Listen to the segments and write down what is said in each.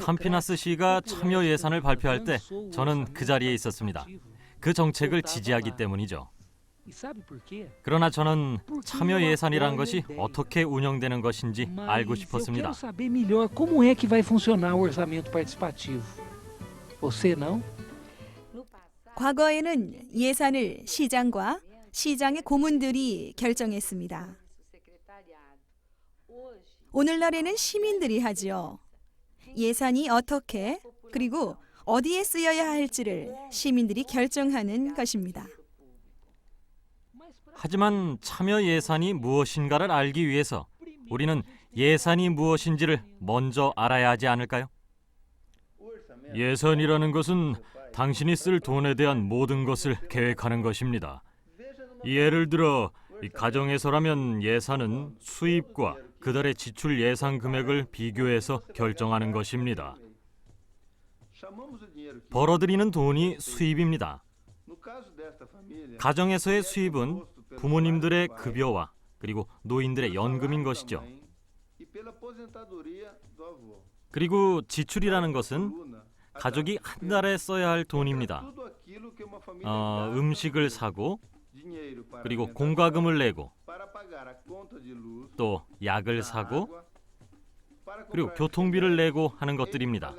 캄피나스 시가 참여 예산을 발표할 때 저는 그 자리에 있었습니다. 그 정책을 지지하기 때문이죠. 그러나 저는 참여 예산이란 것이 어떻게 운영되는 것인지 알고 싶었습니다. 과거에는 예산을 시장과 시장의 고문들이 결정했습니다. 오늘날에는 시민들이 하지요. 예산이 어떻게 그리고 어디에 쓰여야 할지를 시민들이 결정하는 것입니다. 하지만 참여 예산이 무엇인가를 알기 위해서 우리는 예산이 무엇인지를 먼저 알아야 하지 않을까요? 예산이라는 것은 당신이 쓸 돈에 대한 모든 것을 계획하는 것입니다. 예를 들어 가정에서라면 예산은 수입과 그달의 지출 예상 금액을 비교해서 결정하는 것입니다. 벌어들이는 돈이 수입입니다. 가정에서의 수입은 부모님들의 급여와 그리고 노인들의 연금인 것이죠. 그리고 지출이라는 것은 가족이 한 달에 써야 할 돈입니다. 음식을 사고 그리고 공과금을 내고 또 약을 사고 그리고 교통비를 내고 하는 것들입니다.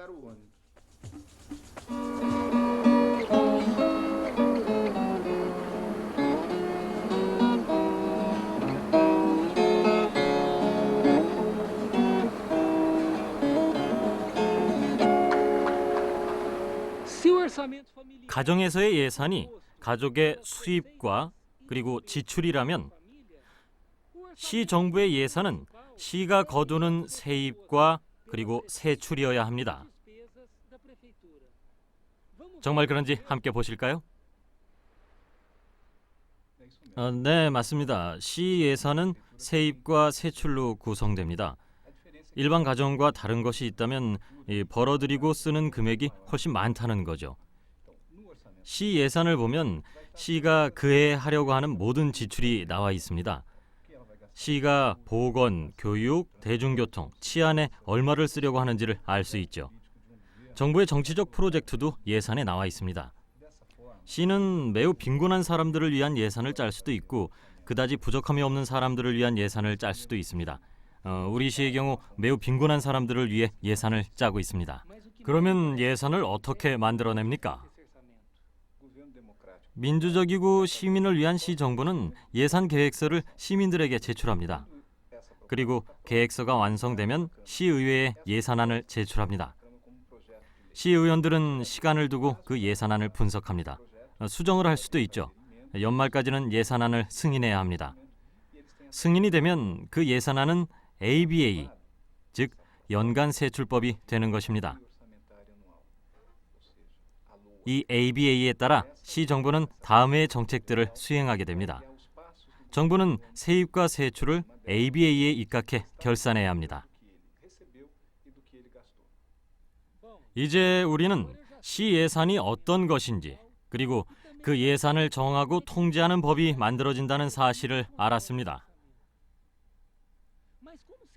가정에서의 예산이 가족의 수입과 그리고 지출이라면 시 정부의 예산은 시가 거두는 세입과 그리고 세출이어야 합니다. 정말 그런지 함께 보실까요? 네, 맞습니다. 시 예산은 세입과 세출로 구성됩니다. 일반 가정과 다른 것이 있다면 벌어들이고 쓰는 금액이 훨씬 많다는 거죠. 시 예산을 보면 시가 그해 하려고 하는 모든 지출이 나와 있습니다. 시가 보건, 교육, 대중교통, 치안에 얼마를 쓰려고 하는지를 알 수 있죠. 정부의 정치적 프로젝트도 예산에 나와 있습니다. 시는 매우 빈곤한 사람들을 위한 예산을 짤 수도 있고 그다지 부족함이 없는 사람들을 위한 예산을 짤 수도 있습니다. 우리 시의 경우 매우 빈곤한 사람들을 위해 예산을 짜고 있습니다. 그러면 예산을 어떻게 만들어냅니까? 민주적이고 시민을 위한 시 정부는 예산 계획서를 시민들에게 제출합니다. 그리고 계획서가 완성되면 시의회에 예산안을 제출합니다. 시의원들은 시간을 두고 그 예산안을 분석합니다. 수정을 할 수도 있죠. 연말까지는 예산안을 승인해야 합니다. 승인이 되면 그 예산안은 ABA, 즉 연간 세출법이 되는 것입니다. 이 ABA에 따라 시 정부는 다음 해의 정책들을 수행하게 됩니다. 정부는 세입과 세출을 ABA에 입각해 결산해야 합니다. 이제 우리는 시 예산이 어떤 것인지 그리고 그 예산을 정하고 통제하는 법이 만들어진다는 사실을 알았습니다.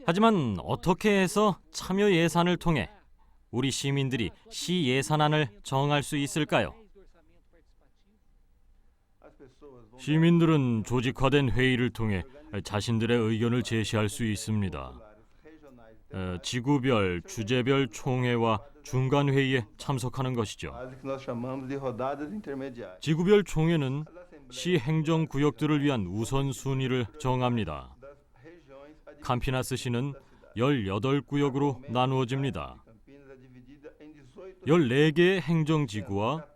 하지만 어떻게 해서 참여 예산을 통해 우리 시민들이 시 예산안을 정할 수 있을까요? 시민들은 조직화된 회의를 통해 자신들의 의견을 제시할 수 있습니다. 지구별, 주제별 총회와 중간 회의에 참석하는 것이죠. 지구별 총회는 시 행정 구역들을 위한 우선순위를 정합니다. 캄피나스 시는 18구역으로 나누어집니다. 14개의 행정지구와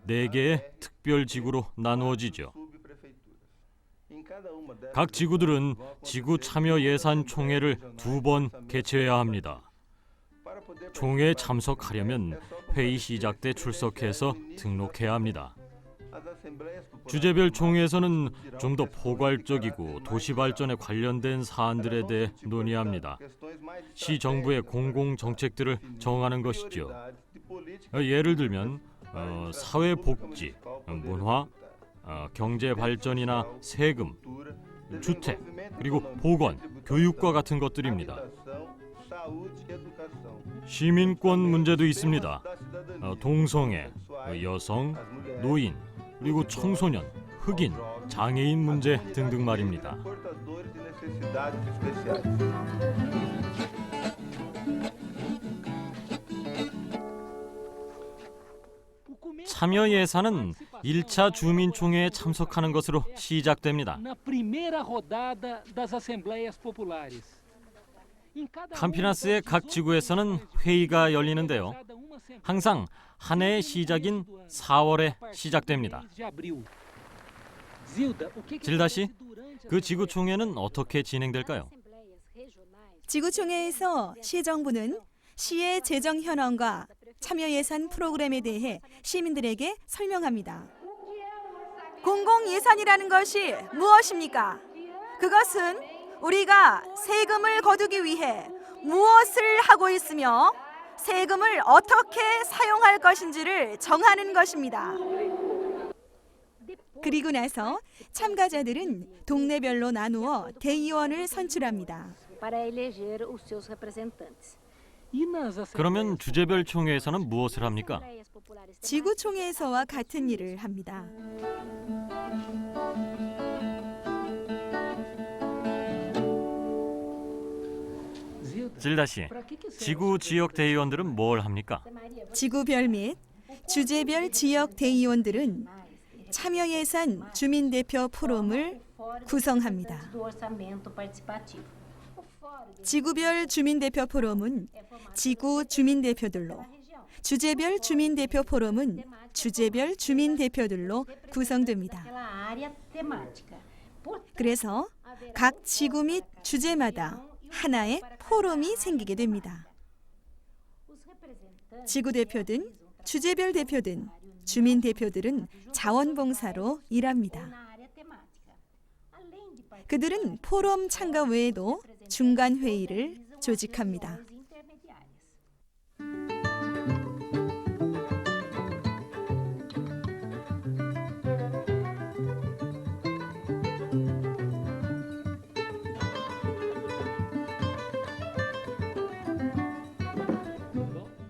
4개의 특별지구로 나누어지죠. 각 지구들은 지구 참여 예산 총회를 2번 개최해야 합니다. 총회에 참석하려면 회의 시작 때 출석해서 등록해야 합니다. 주제별 총회에서는 좀 더 포괄적이고 도시 발전에 관련된 사안들에 대해 논의합니다. 시 정부의 공공 정책들을 정하는 것이죠. 예를 들면 사회복지, 문화, 경제 발전이나 세금, 주택, 그리고 보건, 교육과 같은 것들입니다. 시민권 문제도 있습니다. 동성애, 여성, 노인, 그리고 청소년, 흑인, 장애인 문제 등등 말입니다. 참여 예산은 1차 주민총회에 참석하는 것으로 시작됩니다. 캠피나스의 각 지구에서는 회의가 열리는데요. 항상 한 해의 시작인 4월에 시작됩니다. 질다 씨, 그 지구총회는 어떻게 진행될까요? 지구총회에서 시정부는 시의 재정 현황과 참여 예산 프로그램에 대해 시민들에게 설명합니다. 공공 예산이라는 것이 무엇입니까? 그것은 우리가 세금을 거두기 위해 무엇을 하고 있으며 세금을 어떻게 사용할 것인지를 정하는 것입니다. 그리고 나서 참가자들은 동네별로 나누어 대의원을 선출합니다. 그러면 주제별 총회에서는 무엇을 합니까? 지구총회에서와 같은 일을 합니다. 질다 씨, 지구 지역 대의원들은 뭘 합니까? 지구별 및 주제별 지역 대의원들은 참여 예산 주민대표 포럼을 구성합니다. 지구별 주민대표 포럼은 지구 주민대표들로, 주제별 주민대표 포럼은 주제별 주민대표들로 구성됩니다. 그래서 각 지구 및 주제마다 하나의 포럼이 생기게 됩니다. 지구 대표든 주제별 대표든 주민 대표들은 자원봉사로 일합니다. 그들은 포럼 참가 외에도 중간 회의를 조직합니다.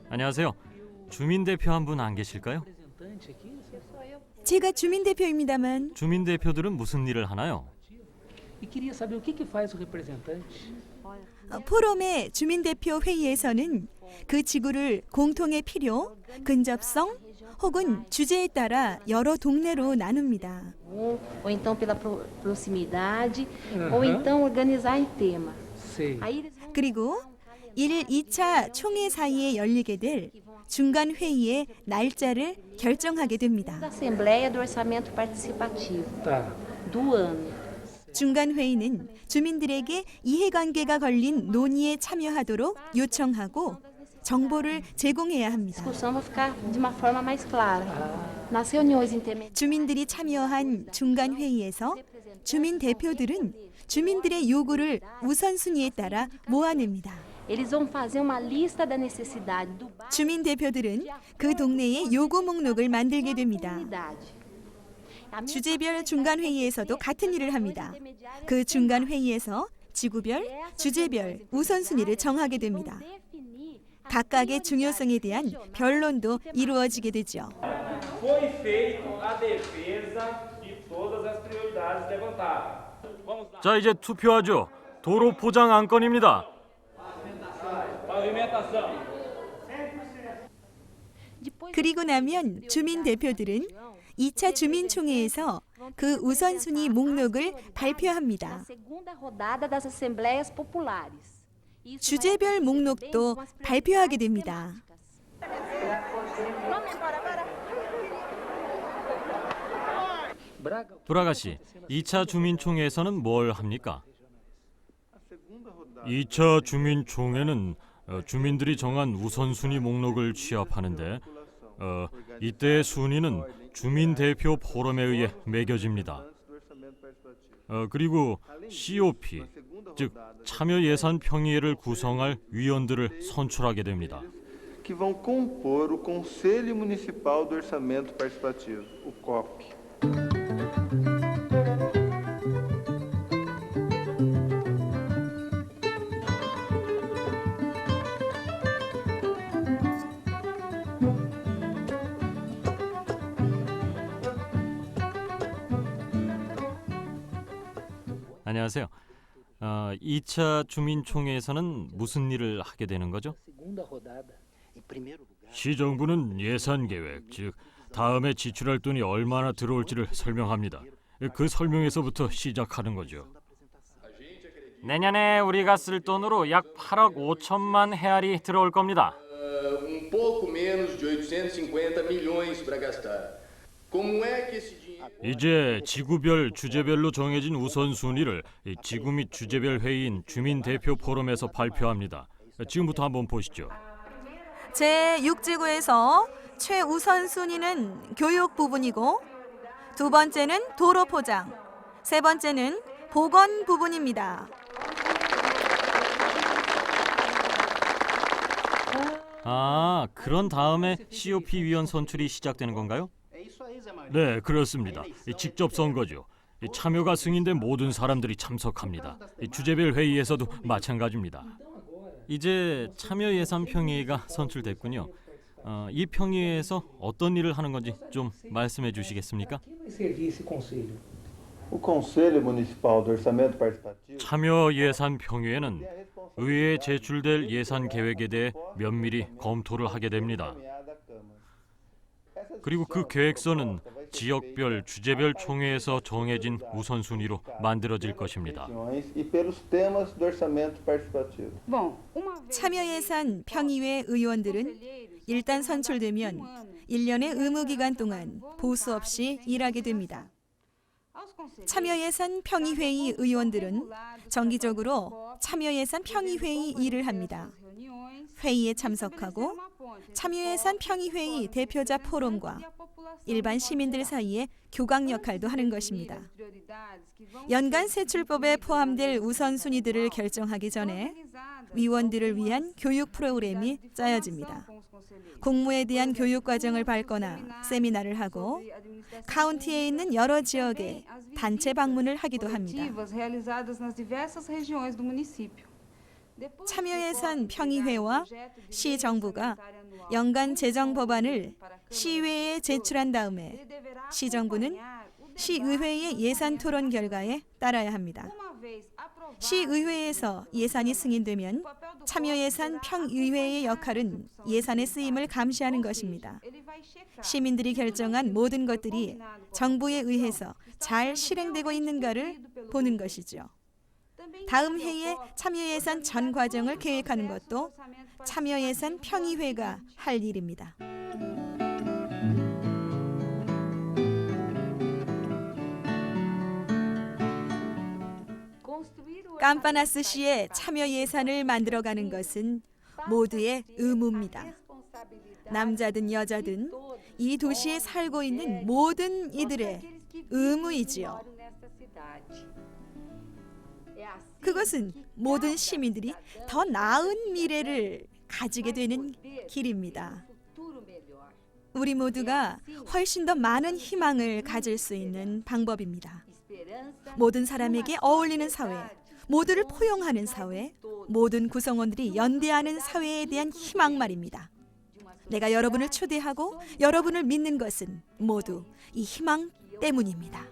안녕하세요. 주민 대표 한 분 안 계실까요? 제가 주민 대표입니다만 주민 대표들은 무슨 일을 하나요? 포럼의 주민 대표 회의에서는 그 지구를 공통의 필요, 근접성 혹은 주제에 따라 여러 동네로 나눕니다. Ou então pela proximidade, ou então organizar em tema. Aí eles vão 그리고 1, 2차 총회 사이에 열리게 될 중간 회의의 날짜를 결정하게 da 됩니다. Assembleia do Orçamento Participativo do ano. 중간 회의는 주민들에게 이해관계가 걸린 논의에 참여하도록 요청하고 정보를 제공해야 합니다. Discussão vai ficar de uma forma mais clara. Nas reuniões intermediárias, 주민들이 참여한 중간 회의에서 주민 대표들은 주민들의 요구를 우선순위에 따라 모아냅니다. eles vão fazer uma lista da necessidade do bairro 주민 대표들은 그 동네의 요구 목록을 만들게 됩니다. comunidade. A mesma 주제별 중간 회의에서도 같은 일을 합니다. 그 중간 회의에서 지구별, 주제별 우선순위를 정하게 됩니다. definir 각각의 중요성에 대한 변론도 이루어지게 되죠. Foi feita a defesa de todas as prioridades levantadas. Vamos lá. 자, 이제 투표하죠. 도로 포장 안건입니다. Pavimentação. depois 그리고 나면 주민 대표들은 2차 주민총회에서 그 우선순위 목록을 발표합니다. na segunda rodada das assembleias populares. Isso 주제별 목록도 발표하게 됩니다. 브라가 씨, 2차 주민총회에서는 뭘 합니까? 2차 주민총회는 주민들이 정한 우선순위 목록을 취합하는데 이때 순위는 주민 대표 포럼에 의해 매겨집니다. 그리고 COP, 즉 참여 예산 평의회를 구성할 위원들을 선출하게 됩니다. que vão compor o Conselho Municipal do Orçamento Participativo, o COP. 안녕하세요. 2차 주민총회에서는 무슨 일을 하게 되는 거죠? 시정부는 예산 계획, 즉 다음에 지출할 돈이 얼마나 들어올지를 설명합니다. 그 설명에서부터 시작하는 거죠. 내년에 우리가 쓸 돈으로 약 8억 5천만 헤알이 들어올 겁니다. pouco menos de 850 milhões para gastar. Como é que esse dinheiro 이제 지구별 주제별로 정해진 우선순위를 지구 및 주제별 회의인 주민대표 포럼에서 발표합니다. 지금부터 한번 보시죠. 제6지구에서 최우선 순위는 교육 부분이고 두 번째는 도로 포장, 세 번째는 보건 부분입니다. 그런 다음에 COP 위원 선출이 시작되는 건가요? 네, 그렇습니다. 직접 선거죠. 참여가 승인된 모든 사람들이 참석합니다. 주제별 회의에서도 마찬가지입니다. 이제 참여 예산 평의회가 선출됐군요. 이 평의회에서 어떤 일을 하는 건지 좀 말씀해 주시겠습니까? O Conselho Municipal do Orçamento Participativo 참여 예산 평의회는 의회에 제출될 예산 계획에 대해 면밀히 검토를 하게 됩니다. 그리고 그 계획서는 지역별, 주제별 총회에서 정해진 우선순위로 만들어질 것입니다. e pelos temas do Orçamento Participativo. 참여 예산 평의회 의원들은 일단 선출되면 1년의 의무 기간 동안 보수 없이 일하게 됩니다. 참여예산 평의회의 의원들은 정기적으로 참여예산 평의회의 일을 합니다. 회의에 참석하고 참여예산 평의회의 대표자 포럼과 일반 시민들 사이에 교감 역할도 하는 것입니다. 연간 세출법에 포함될 우선순위들을 결정하기 전에 위원들을 위한 교육 프로그램이 짜여집니다. 공무에 대한 교육 과정을 밟거나 세미나를 하고 카운티에 있는 여러 지역에 단체 방문을 하기도 합니다. 참여예산 평의회와 시정부가 연간 재정 법안을 시의회에 제출한 다음에 시정부는 시의회의 예산 토론 결과에 따라야 합니다. 시의회에서 예산이 승인되면 참여예산 평의회의 역할은 예산의 쓰임을 감시하는 것입니다. 시민들이 결정한 모든 것들이 정부에 의해서 잘 실행되고 있는가를 보는 것이죠. 다음 해에 참여예산 전 과정을 계획하는 것도 참여예산 평의회가 할 일입니다. 깜파나스시의 참여 예산을 만들어가는 것은 모두의 의무입니다. 남자든 여자든 이 도시에 살고 있는 모든 이들의 의무이지요. 그것은 모든 시민들이 더 나은 미래를 가지게 되는 길입니다. 우리 모두가 훨씬 더 많은 희망을 가질 수 있는 방법입니다. 모든 사람에게 어울리는 사회, 모두를 포용하는 사회, 모든 구성원들이 연대하는 사회에 대한 희망 말입니다. 내가 여러분을 초대하고 여러분을 믿는 것은 모두 이 희망 때문입니다.